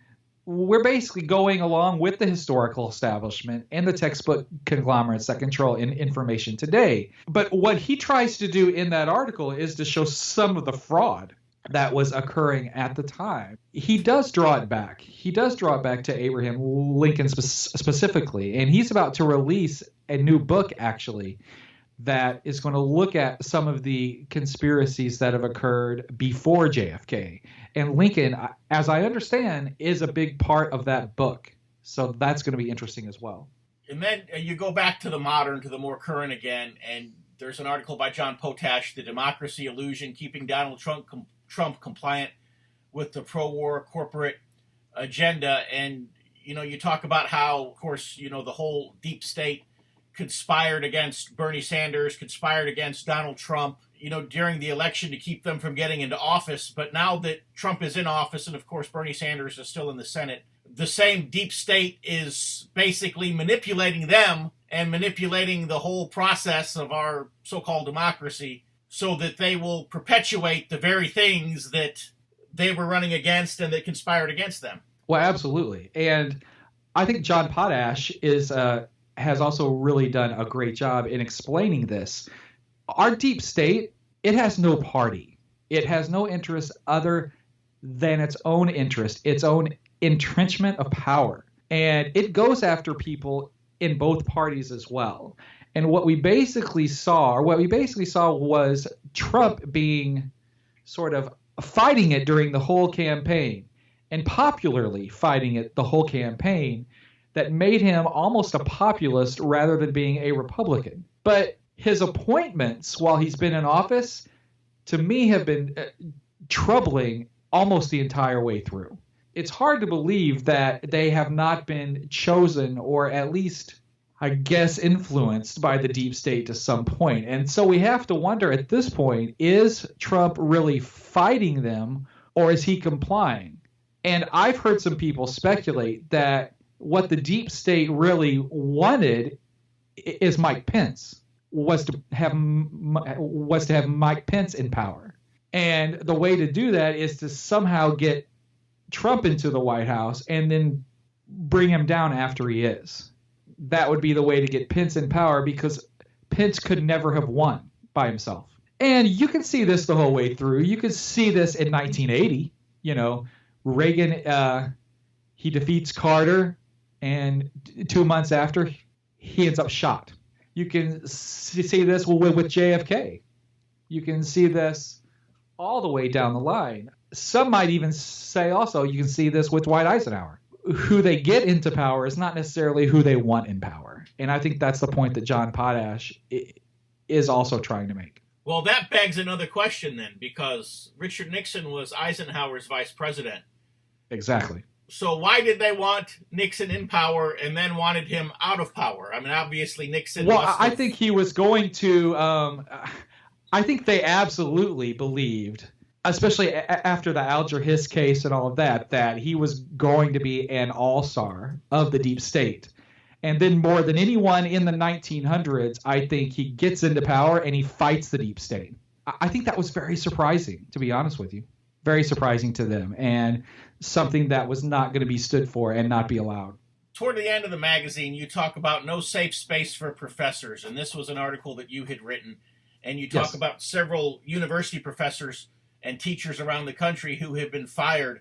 we're basically going along with the historical establishment and the textbook conglomerates that control information today. But what he tries to do in that article is to show some of the fraud that was occurring at the time. He does draw it back. He does draw it back to Abraham Lincoln specifically, and he's about to release a new book, actually, that is going to look at some of the conspiracies that have occurred before JFK. And Lincoln, as I understand, is a big part of that book. So that's going to be interesting as well. And then you go back to the modern, to the more current again, and there's an article by John Potash, The Democracy Illusion, Keeping Donald Trump Compliant with the Pro-War Corporate Agenda. And, you talk about how, of course, the whole deep state conspired against Bernie Sanders, conspired against Donald Trump, during the election to keep them from getting into office. But now that Trump is in office, and of course Bernie Sanders is still in the Senate, the same deep state is basically manipulating them and manipulating the whole process of our so-called democracy so that they will perpetuate the very things that they were running against and that conspired against them. Well, absolutely. And I think John Potash has also really done a great job in explaining this. Our deep state, it has no party. It has no interest other than its own interest, its own entrenchment of power. And it goes after people in both parties as well. And what we basically saw was Trump being sort of fighting it during the whole campaign, and popularly fighting it the whole campaign, that made him almost a populist rather than being a Republican. But his appointments while he's been in office, to me, have been troubling almost the entire way through. It's hard to believe that they have not been chosen, or at least, I guess, influenced by the deep state to some point. And so we have to wonder at this point, is Trump really fighting them, or is he complying? And I've heard some people speculate that what the deep state really wanted is Mike Pence, was to have Mike Pence in power. And the way to do that is to somehow get Trump into the White House and then bring him down after he is. That would be the way to get Pence in power, because Pence could never have won by himself. And you can see this the whole way through. You could see this in 1980. Reagan, he defeats Carter, and 2 months after, he ends up shot. You can see this with JFK. You can see this all the way down the line. Some might even say also you can see this with Dwight Eisenhower. Who they get into power is not necessarily who they want in power. And I think that's the point that John Potash is also trying to make. Well, that begs another question then, because Richard Nixon was Eisenhower's vice president. Exactly. So why did they want Nixon in power and then wanted him out of power? I mean, obviously Nixon. Well, I think he was going to. I think they absolutely believed, especially after the Alger Hiss case and all of that, that he was going to be an all-star of the deep state. And then more than anyone in the 1900s, I think he gets into power and he fights the deep state. I think that was very surprising, to be honest with you. Very surprising to them, and something that was not going to be stood for and not be allowed. Toward the end of the magazine, you talk about no safe space for professors, and this was an article that you had written, and you talk about several university professors and teachers around the country who have been fired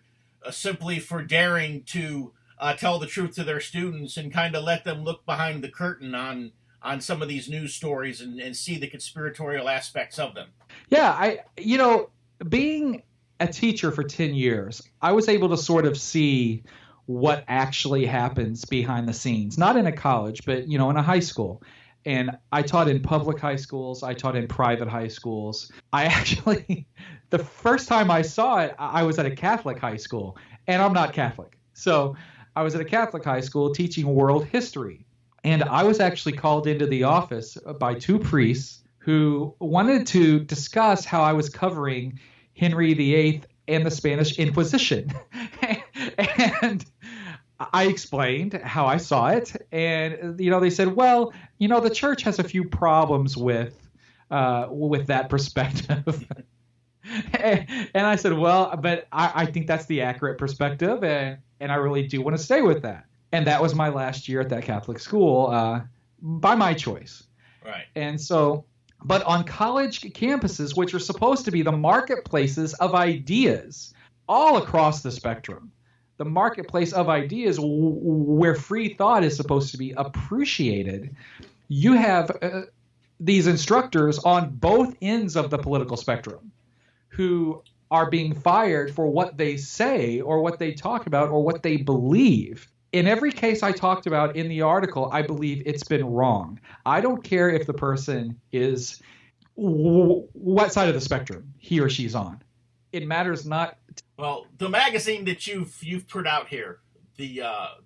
simply for daring to tell the truth to their students and kind of let them look behind the curtain on some of these news stories and see the conspiratorial aspects of them. Yeah, being a teacher for 10 years, I was able to sort of see what actually happens behind the scenes, not in a college, but, in a high school. And I taught in public high schools. I taught in private high schools. I actually, the first time I saw it, I was at a Catholic high school, and I'm not Catholic. So I was at a Catholic high school teaching world history. And I was actually called into the office by two priests who wanted to discuss how I was covering Henry VIII and the Spanish Inquisition. And I explained how I saw it. And, they said, well, the church has a few problems with that perspective. And I said, well, but I think that's the accurate perspective, and I really do want to stay with that. And that was my last year at that Catholic school by my choice. Right. And so, but on college campuses, which are supposed to be the marketplaces of ideas all across the spectrum, the marketplace of ideas where free thought is supposed to be appreciated, you have these instructors on both ends of the political spectrum who are being fired for what they say or what they talk about or what they believe. In every case I talked about in the article, I believe it's been wrong. I don't care if the person is what side of the spectrum he or she's on. It matters not. Well, the magazine that you've put out here, the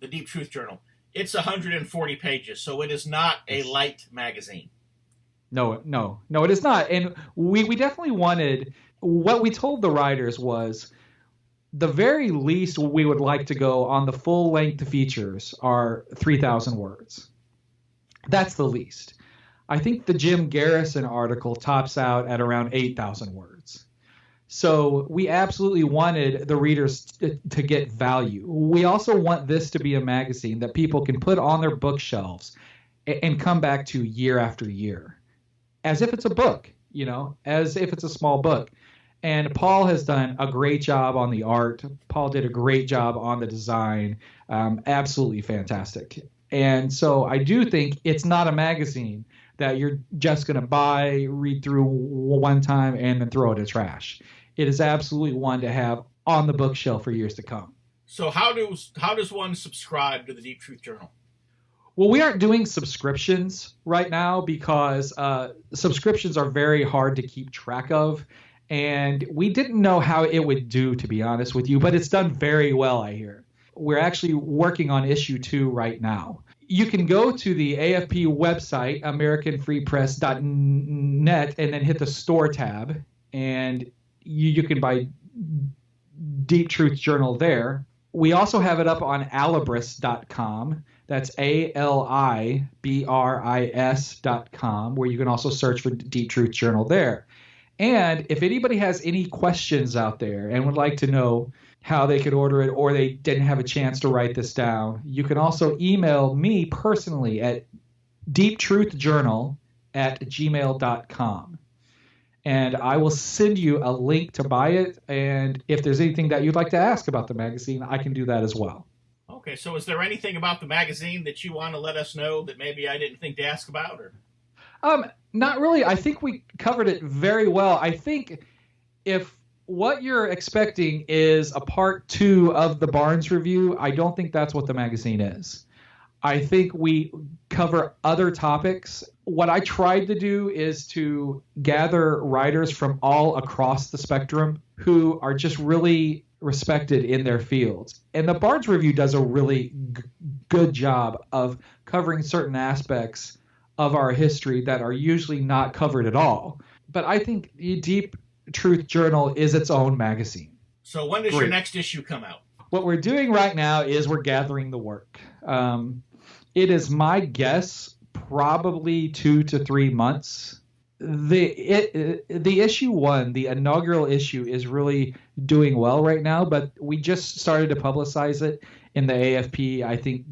Deep Truth Journal, it's 140 pages, so it is not a light magazine. No, it is not. And we definitely wanted, what we told the writers was, the very least we would like to go on the full-length features are 3,000 words. That's the least. I think the Jim Garrison article tops out at around 8,000 words. So we absolutely wanted the readers to get value. We also want this to be a magazine that people can put on their bookshelves and come back to year after year, as if it's a book, as if it's a small book. And Paul has done a great job on the art. Paul did a great job on the design. Absolutely fantastic. And so I do think it's not a magazine that you're just going to buy, read through one time, and then throw it in trash. It is absolutely one to have on the bookshelf for years to come. So how does one subscribe to the Deep Truth Journal? Well, we aren't doing subscriptions right now because subscriptions are very hard to keep track of. And we didn't know how it would do, to be honest with you, but it's done very well, I hear. We're actually working on issue 2 right now. You can go to the AFP website, AmericanFreePress.net, and then hit the store tab, and you can buy Deep Truth Journal there. We also have it up on Alibris.com. That's ALIBRIS.com, where you can also search for Deep Truth Journal there. And if anybody has any questions out there and would like to know how they could order it or they didn't have a chance to write this down, you can also email me personally at deeptruthjournal@gmail.com. And I will send you a link to buy it. And if there's anything that you'd like to ask about the magazine, I can do that as well. Okay, so is there anything about the magazine that you want to let us know that maybe I didn't think to ask about? Or not really. I think we covered it very well. I think if what you're expecting is a part 2 of the Barnes review, I don't think that's what the magazine is. I think we cover other topics. What I tried to do is to gather writers from all across the spectrum who are just really respected in their fields. And the Barnes Review does a really good job of covering certain aspects of our history that are usually not covered at all. But I think Deep Truth Journal is its own magazine. So when does your next issue come out? What we're doing right now is we're gathering the work. It is my guess probably 2 to 3 months. The issue 1, the inaugural issue, is really doing well right now, but we just started to publicize it in the AFP, I think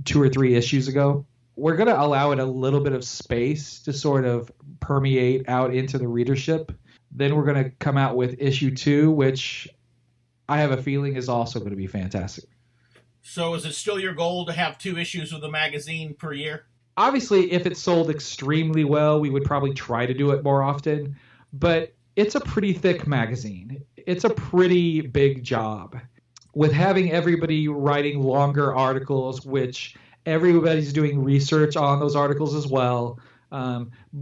2 or 3 issues ago. We're going to allow it a little bit of space to sort of permeate out into the readership. Then we're going to come out with issue 2, which I have a feeling is also going to be fantastic. So is it still your goal to have 2 issues of the magazine per year? Obviously, if it sold extremely well, we would probably try to do it more often. But it's a pretty thick magazine. It's a pretty big job. With having everybody writing longer articles, which everybody's doing research on those articles as well.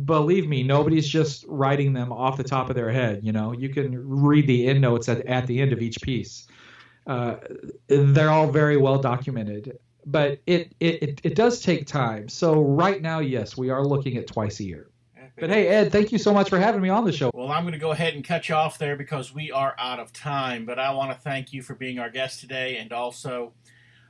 Believe me, nobody's just writing them off the top of their head. You can read the endnotes at the end of each piece. They're all very well documented, but it does take time. So right now, yes, we are looking at twice a year. But hey, Ed, thank you so much for having me on the show. Well, I'm going to go ahead and cut you off there because we are out of time. But I want to thank you for being our guest today, and also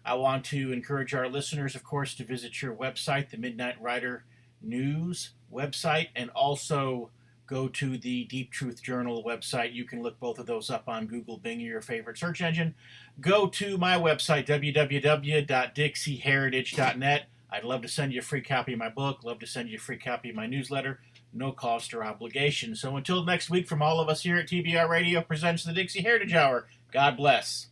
I want to encourage our listeners, of course, to visit your website, the Midnight Rider News website, and also go to the Deep Truth Journal website. You can look both of those up on Google, Bing, or your favorite search engine. Go to my website, www.dixieheritage.net. I'd love to send you a free copy of my book, love to send you a free copy of my newsletter, no cost or obligation. So until next week, from all of us here at TBR Radio presents the Dixie Heritage Hour, God bless.